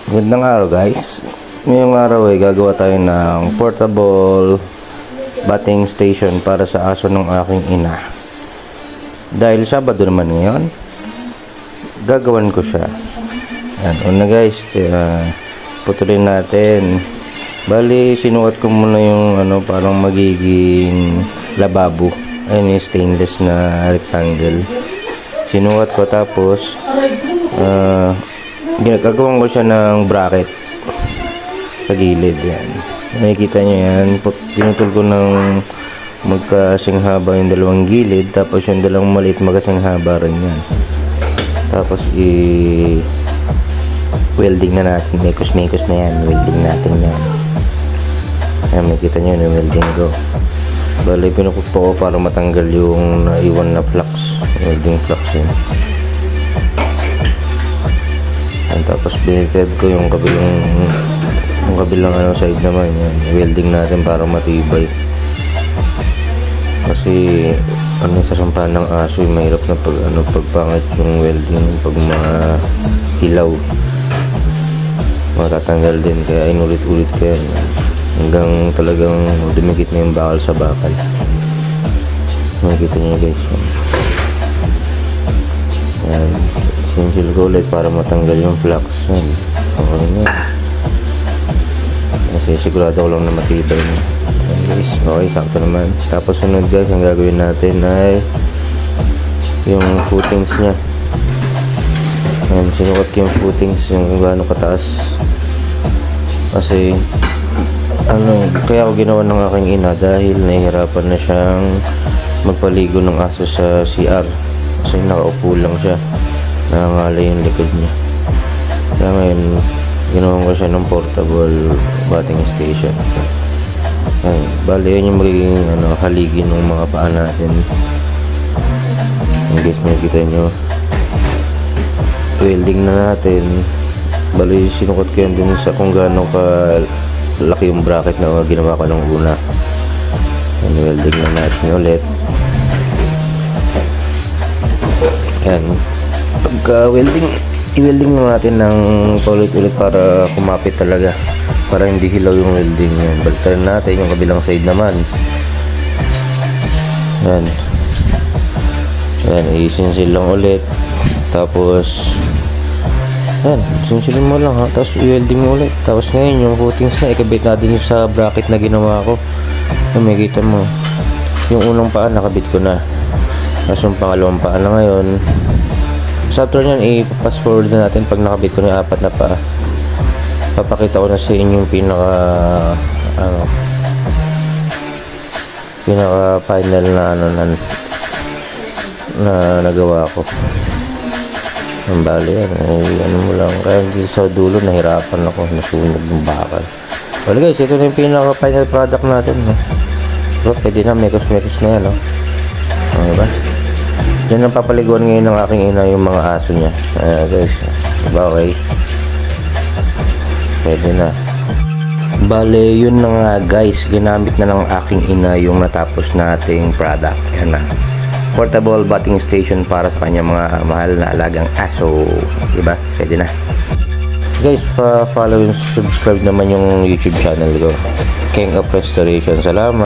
Magandang araw guys. Ngayong araw ay gagawa tayo ng portable bathing station para sa aso ng aking ina. Dahil Sabado naman ngayon, gagawan ko siya. Yan, una guys, putulin natin. Bali, sinukat ko muna yung parang magiging lababo. Ayun yung stainless na rectangle. Sinukat ko tapos ginagawan ko siya ng bracket sa gilid. Yan, nakikita nyo yan, pinutol ko ng magkasing haba yung dalawang gilid, tapos yung dalawang maliit magkasing haba rin yan. Tapos welding na natin, mekos na yan, welding natin yan. Yan, makikita nyo yung welding ko. Bali, pinukot ko para matanggal yung naiwan na flux, welding flux yun. Tapos binitad ko yung kabilang side naman yan. Welding natin para matibay. Kasi sa sampahan ng aso mahirap na pagpangit yung welding pag mahilaw. Matatanggal din, kaya inulit-ulit ko yan hanggang talagang dumikit na yung bakal sa bakal. Makikita nyo guys yan. Sinsil ko ulit para matanggal yung flux. Okay na. Kasi sigurado ko lang na matibay na. Guys, okay, sakto naman. Tapos sunod guys, ang gagawin natin ay yung footings nya. Ayan, sinukat ko yung footings, yung gaano kataas. Kasi kaya ako ginawa ng aking ina dahil nahihirapan na siyang magpaligo ng aso sa CR. Kasi nakaupo lang siya, nangangalay yung likod niya. Kaya ngayon ginawan ko siya ng portable bathing station. Ay, bali yun yung magiging haligi ng mga paa natin. Yung guys, makikita nyo welding na natin. Bali sinukat ko yan din sa kung gaano ka laki yung bracket na ginawa ko ng una. Yan, welding na natin ulit. Yan, pagka i-welding na natin ng ulit-ulit para kumapit talaga, para hindi hilaw yung welding. Yan, baliktad natin yung kabilang side naman. Yan, isinsil lang ulit, tapos yan, sinsilin mo lang ha, tapos i-welding mo ulit. Tapos ngayon yung footings na ikabit natin yung sa bracket na ginawa ko. Yan, makikita mo yung unang paa nakabit ko na, tapos yung pangalawang paa na ngayon. So after nyan, i-fast forward na natin. Pag nakabit ko na yung apat na paa, papakita ko na sa inyo yung pinaka final na nagawa ko. Ang bali yan, mo lang. Kaya dito sa dulo nahirapan ako, nasunog yung bakal. Well guys, ito na yung pinaka final product natin. So, pwede na, mekos na yan. Diba? Yan ang papaliguan ngayon ng aking ina yung mga aso niya. Guys, diba okay? Pwede na. Bale, yun na nga guys, ginamit na ng aking ina yung natapos nating product. Yan na, portable bathing station para sa kanya mga mahal na alagang aso. Diba? Pwede na. Guys, pa-follow and subscribe naman yung YouTube channel ko, King of Restoration. Salamat.